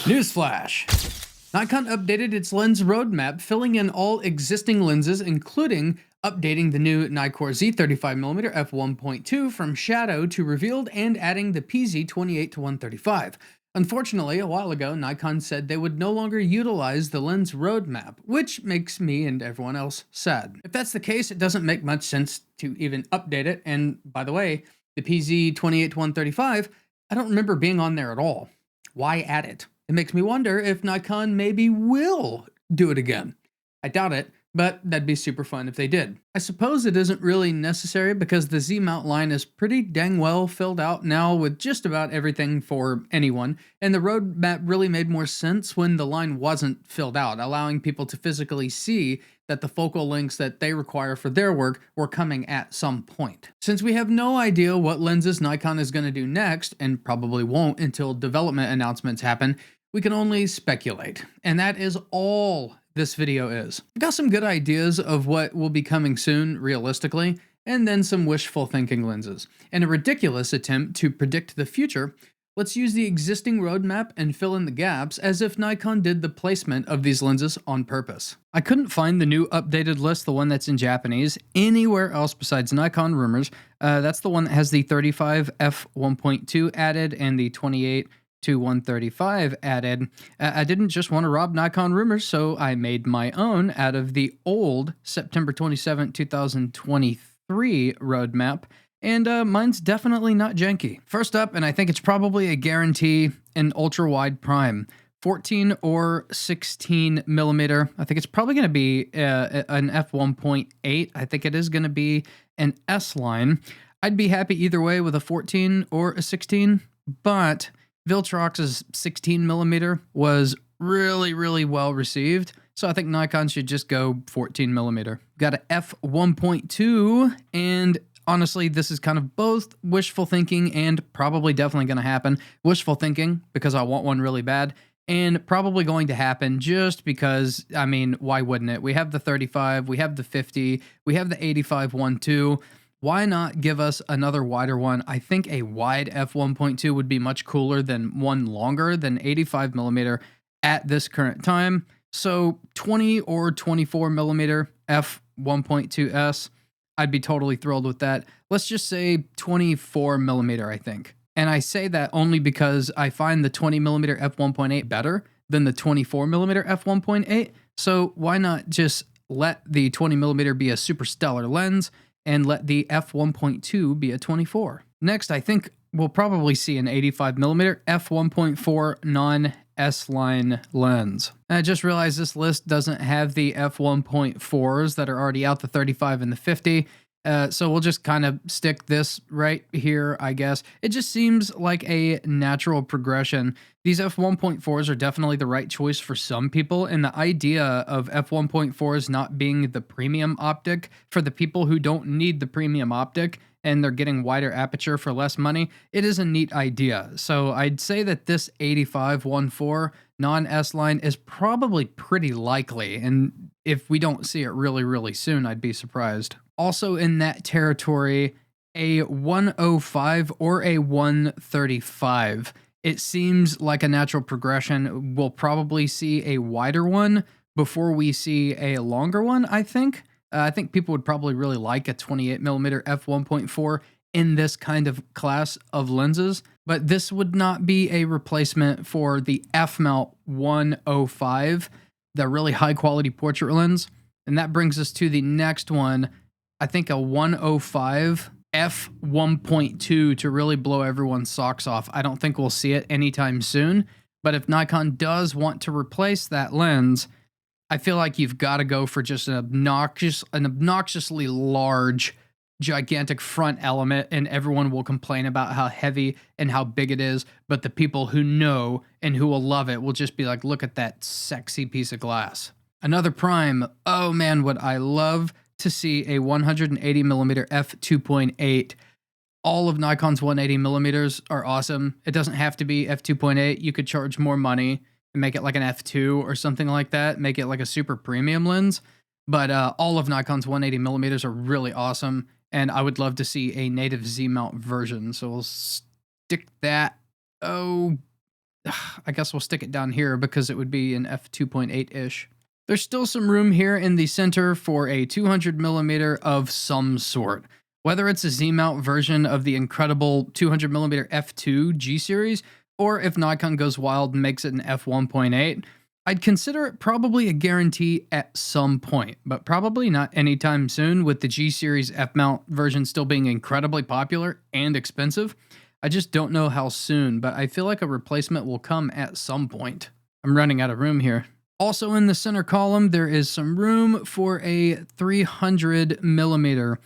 Newsflash! Nikon updated its lens roadmap, filling in all existing lenses, including updating the new Nikkor Z 35mm f1.2 from shadow to revealed and adding the PZ28 to 135. Unfortunately, a while ago, Nikon said they would no longer utilize the lens roadmap, which makes me and everyone else sad. If that's the case, it doesn't make much sense to even update it, and by the way, the PZ28 to 135, I don't remember being on there at all. Why add it? It makes me wonder if Nikon maybe will do it again. I doubt it, but that'd be super fun if they did. I suppose it isn't really necessary because the Z mount line is pretty dang well filled out now with just about everything for anyone, and the roadmap really made more sense when the line wasn't filled out, allowing people to physically see that the focal lengths that they require for their work were coming at some point. Since we have no idea what lenses Nikon is going to do next, and probably won't until development announcements happen, we can only speculate. And that is all this video is. I got some good ideas of what will be coming soon, realistically, and then some wishful thinking lenses. In a ridiculous attempt to predict the future, let's use the existing roadmap and fill in the gaps as if Nikon did the placement of these lenses on purpose. I couldn't find the new updated list, the one that's in Japanese, anywhere else besides Nikon Rumors. That's the one that has the 35 f1.2 added and the 28 to 135 added. I didn't just want to rob Nikon Rumors, so I made my own out of the old September 27, 2023 roadmap. And mine's definitely not janky. First up, and I think it's probably a guarantee, an ultra-wide prime. 14 or 16 millimeter. I think it's probably going to be an f1.8. I think it is going to be an S line. I'd be happy either way with a 14 or a 16, but Viltrox's 16 millimeter was really well received. So I think Nikon should just go 14 millimeter. Got a f1.2, and honestly, this is kind of both wishful thinking and probably definitely going to happen. Wishful thinking because I want one really bad, and probably going to happen just because, I mean, why wouldn't it? We have the 35, we have the 50, we have the 85 1.2. Why not give us another wider one? I think a wide f1.2 would be much cooler than one longer than 85 millimeter at this current time. So 20 or 24 millimeter f1.2s. I'd be totally thrilled with that. Let's just say 24 millimeter, I think. And I say that only because I find the 20 millimeter f1.8 better than the 24 millimeter f1.8. So why not just let the 20 millimeter be a super stellar lens and let the f1.2 be a 24? Next, I think we'll probably see an 85 millimeter f1.4 non-S-line lens. I just realized this list doesn't have the f1.4s that are already out, the 35 and the 50. So we'll just kind of stick this right here, I guess. It just seems like a natural progression. These f1.4s are definitely the right choice for some people, and the idea of f1.4s not being the premium optic for the people who don't need the premium optic and they're getting wider aperture for less money, it is a neat idea. So I'd say that this 85 1.4 non-S line is probably pretty likely, and if we don't see it really soon, I'd be surprised. Also in that territory, a 105 or a 135. It seems like a natural progression. We'll probably see a wider one before we see a longer one, I think. I think people would probably really like a 28 millimeter f1.4 in this kind of class of lenses, but this would not be a replacement for the f-mount 105, the really high quality portrait lens. And that brings us to the next one. I think a 105 f1.2 to really blow everyone's socks off. I don't think we'll see it anytime soon, but if Nikon does want to replace that lens, I feel like you've got to go for just an obnoxiously large, gigantic front element, and everyone will complain about how heavy and how big it is, but the people who know and who will love it will just be like, look at that sexy piece of glass. Another prime. Oh man, would I love to see a 180 millimeter f2.8. All of Nikon's 180 millimeters are awesome. It doesn't have to be f2.8. You could charge more money and make it like an f2 or something like that. Make it like a super premium lens. But all of Nikon's 180 millimeters are really awesome, and I would love to see a native Z mount version. So we'll stick that. Oh, I guess we'll stick it down here because it would be an f2.8-ish. There's still some room here in the center for a 200mm of some sort. Whether it's a Z-mount version of the incredible 200mm f2 G series, or if Nikon goes wild and makes it an f1.8, I'd consider it probably a guarantee at some point, but probably not anytime soon, with the G series f-mount version still being incredibly popular and expensive. I just don't know how soon, but I feel like a replacement will come at some point. I'm running out of room here. Also in the center column, there is some room for a 300mm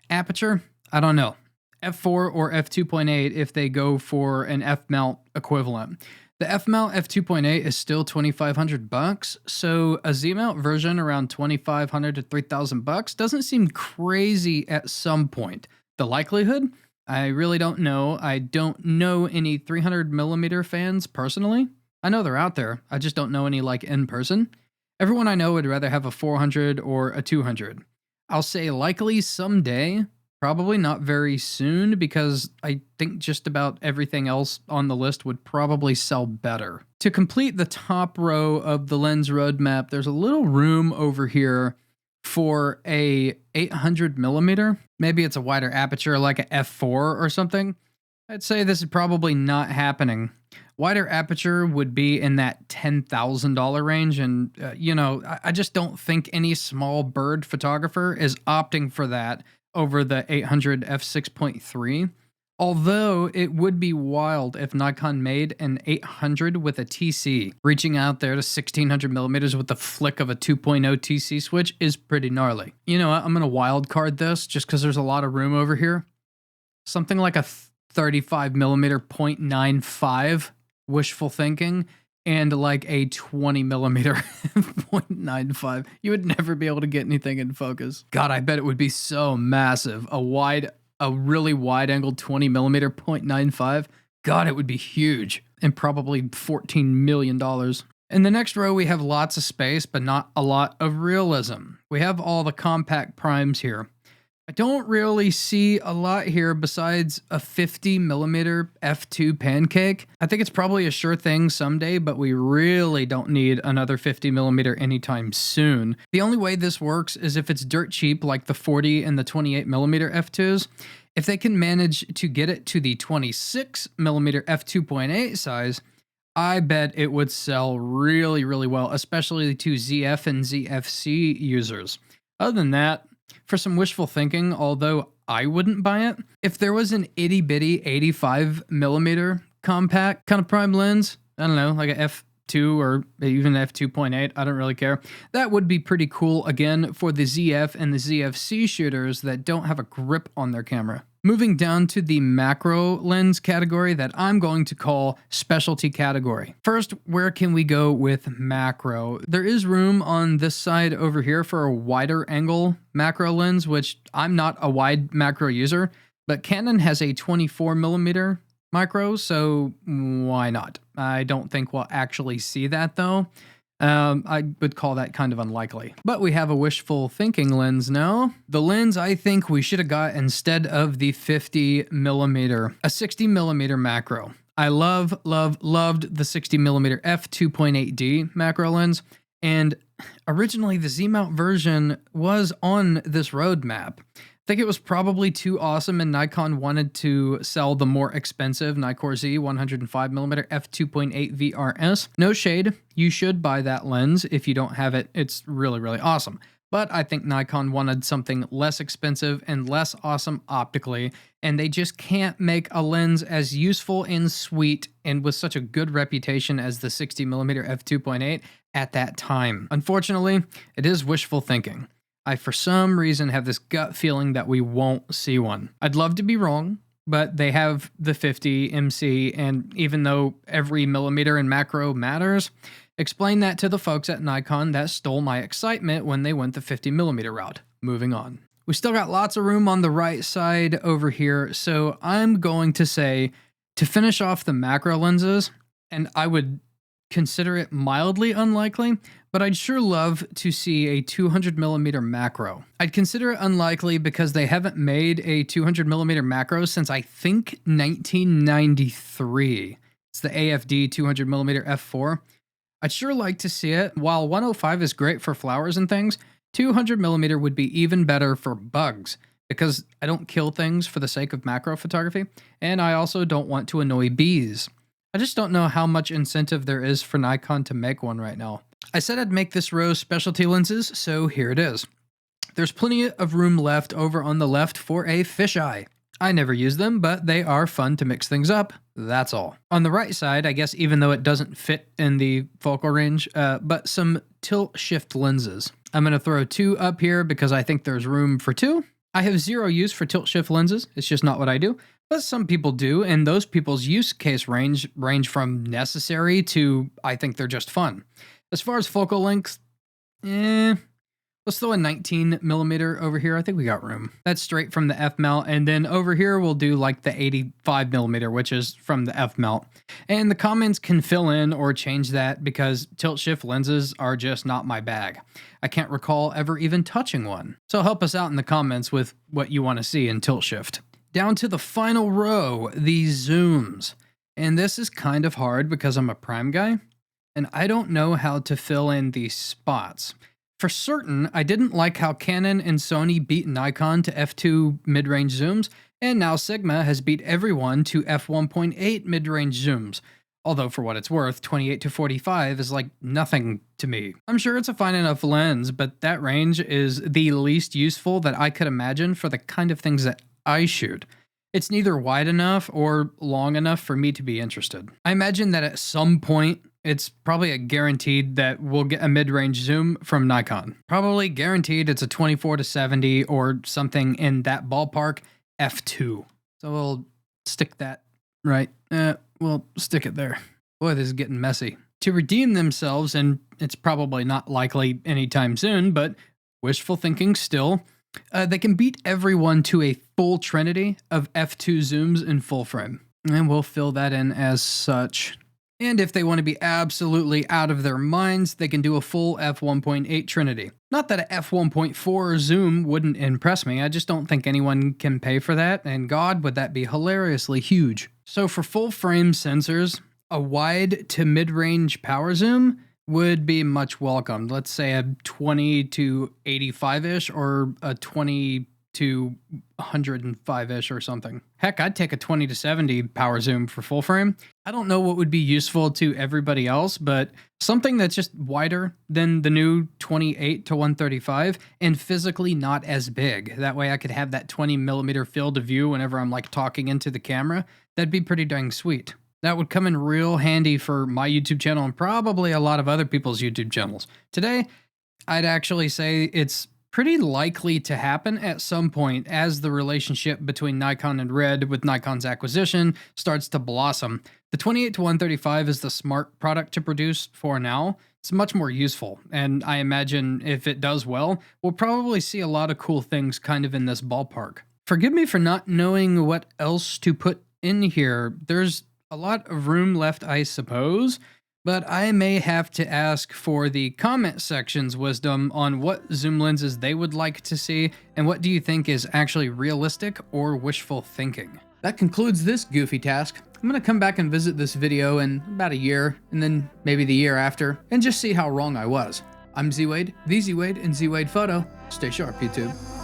aperture. I don't know, f4 or f2.8 if they go for an f-mount equivalent. The f-mount f2.8 is still $2,500, so a Z-mount version around $2,500 to $3,000 doesn't seem crazy at some point. The likelihood? I really don't know. I don't know any 300mm fans personally. I know they're out there. I just don't know any like in person. Everyone I know would rather have a 400 or a 200. I'll say likely someday, probably not very soon, because I think just about everything else on the list would probably sell better. To complete the top row of the lens roadmap, there's a little room over here for a 800mm. Maybe it's a wider aperture like a f4 or something. I'd say this is probably not happening. Wider aperture would be in that $10,000 range, and you know, I just don't think any small bird photographer is opting for that over the 800 f6.3. Although it would be wild if Nikon made an 800 with a TC. Reaching out there to 1600mm with the flick of a 2.0 TC switch is pretty gnarly. You know what? I'm gonna wild card this just because there's a lot of room over here. Something like a 35mm 0.95, wishful thinking, and like a 20mm 0.95. You would never be able to get anything in focus. God, I bet it would be so massive. A really wide-angled 20mm 0.95. God, it would be huge, and probably $14 million. In the next row, we have lots of space, but not a lot of realism. We have all the compact primes here. I don't really see a lot here besides a 50mm f2 pancake. I think it's probably a sure thing someday, but we really don't need another 50mm anytime soon. The only way this works is if it's dirt cheap, like the 40 and the 28mm f2s. If they can manage to get it to the 26mm f2.8 size, I bet it would sell really, really well, especially to ZF and ZFC users. Other than that, for some wishful thinking, although I wouldn't buy it, if there was an itty bitty 85mm compact kind of prime lens, I don't know, like a f2 or even f2.8, I don't really care, that would be pretty cool again for the ZF and the ZFC shooters that don't have a grip on their camera. Moving down to the macro lens category that I'm going to call specialty category. First, where can we go with macro? There is room on this side over here for a wider angle macro lens, which I'm not a wide macro user, but Canon has a 24mm micro, so why not? I don't think we'll actually see that though. I would call that kind of unlikely. But we have a wishful thinking lens now. The lens I think we should have got instead of the 50mm, a 60mm macro. I loved the 60mm f2.8D macro lens, and originally the Z-mount version was on this roadmap. I think it was probably too awesome and Nikon wanted to sell the more expensive Nikkor Z 105mm f2.8 VRS. No shade, you should buy that lens if you don't have it. It's really, really awesome. But I think Nikon wanted something less expensive and less awesome optically, and they just can't make a lens as useful and sweet and with such a good reputation as the 60mm f2.8 at that time. Unfortunately, it is wishful thinking. I, for some reason, have this gut feeling that we won't see one. I'd love to be wrong, but they have the 50 MC, and even though every millimeter in macro matters, explain that to the folks at Nikon that stole my excitement when they went the 50mm route. Moving on. We still got lots of room on the right side over here, so I'm going to say, to finish off the macro lenses, and I would consider it mildly unlikely, but I'd sure love to see a 200mm macro. I'd consider it unlikely because they haven't made a 200mm macro since I think 1993. It's the AFD 200mm f4. I'd sure like to see it. While 105 is great for flowers and things, 200mm would be even better for bugs, because I don't kill things for the sake of macro photography, and I also don't want to annoy bees. I just don't know how much incentive there is for Nikon to make one right now. I said I'd make this row specialty lenses, so here it is. There's plenty of room left over on the left for a fisheye. I never use them, but they are fun to mix things up, that's all. On the right side, I guess even though it doesn't fit in the focal range, but some tilt shift lenses. I'm going to throw 2 up here because I think there's room for 2. I have 0 use for tilt shift lenses, it's just not what I do, but some people do, and those people's use case range from necessary to I think they're just fun. As far as focal length, let's throw a 19mm over here. I think we got room. That's straight from the F mount. And then over here, we'll do like the 85mm, which is from the F mount. And the comments can fill in or change that because tilt shift lenses are just not my bag. I can't recall ever even touching one. So help us out in the comments with what you want to see in tilt shift. Down to the final row, the zooms. And this is kind of hard because I'm a prime guy and I don't know how to fill in these spots. For certain, I didn't like how Canon and Sony beat Nikon to f2 mid-range zooms, and now Sigma has beat everyone to f1.8 mid-range zooms. Although for what it's worth, 28 to 45 is like nothing to me. I'm sure it's a fine enough lens, but that range is the least useful that I could imagine for the kind of things that I shoot. It's neither wide enough or long enough for me to be interested. I imagine that at some point, it's probably a guaranteed that we'll get a mid-range zoom from Nikon. Probably guaranteed it's a 24 to 70 or something in that ballpark, f2. So we'll stick that right. We'll stick it there. Boy, this is getting messy. To redeem themselves, and it's probably not likely anytime soon, but wishful thinking still, they can beat everyone to a full trinity of f2 zooms in full frame. And we'll fill that in as such. And if they want to be absolutely out of their minds, they can do a full f1.8 trinity. Not that a f1.4 zoom wouldn't impress me, I just don't think anyone can pay for that, and God, would that be hilariously huge. So for full frame sensors, a wide to mid-range power zoom would be much welcomed. Let's say a 20 to 85-ish or a 20 to 105-ish or something. Heck, I'd take a 20 to 70 power zoom for full frame. I don't know what would be useful to everybody else, but something that's just wider than the new 28 to 135 and physically not as big. That way I could have that 20mm field of view whenever I'm like talking into the camera. That'd be pretty dang sweet. That would come in real handy for my YouTube channel and probably a lot of other people's YouTube channels. Today, I'd actually say it's pretty likely to happen at some point as the relationship between Nikon and Red with Nikon's acquisition starts to blossom. The 28 to 135 is the smart product to produce for now. It's much more useful, and I imagine if it does well, we'll probably see a lot of cool things kind of in this ballpark. Forgive me for not knowing what else to put in here. There's a lot of room left, I suppose, but I may have to ask for the comment section's wisdom on what zoom lenses they would like to see, and what do you think is actually realistic or wishful thinking. That concludes this goofy task. I'm going to come back and visit this video in about a year, and then maybe the year after, and just see how wrong I was. I'm Z-Wade, the Z-Wade, and Z-Wade Photo. Stay sharp, YouTube.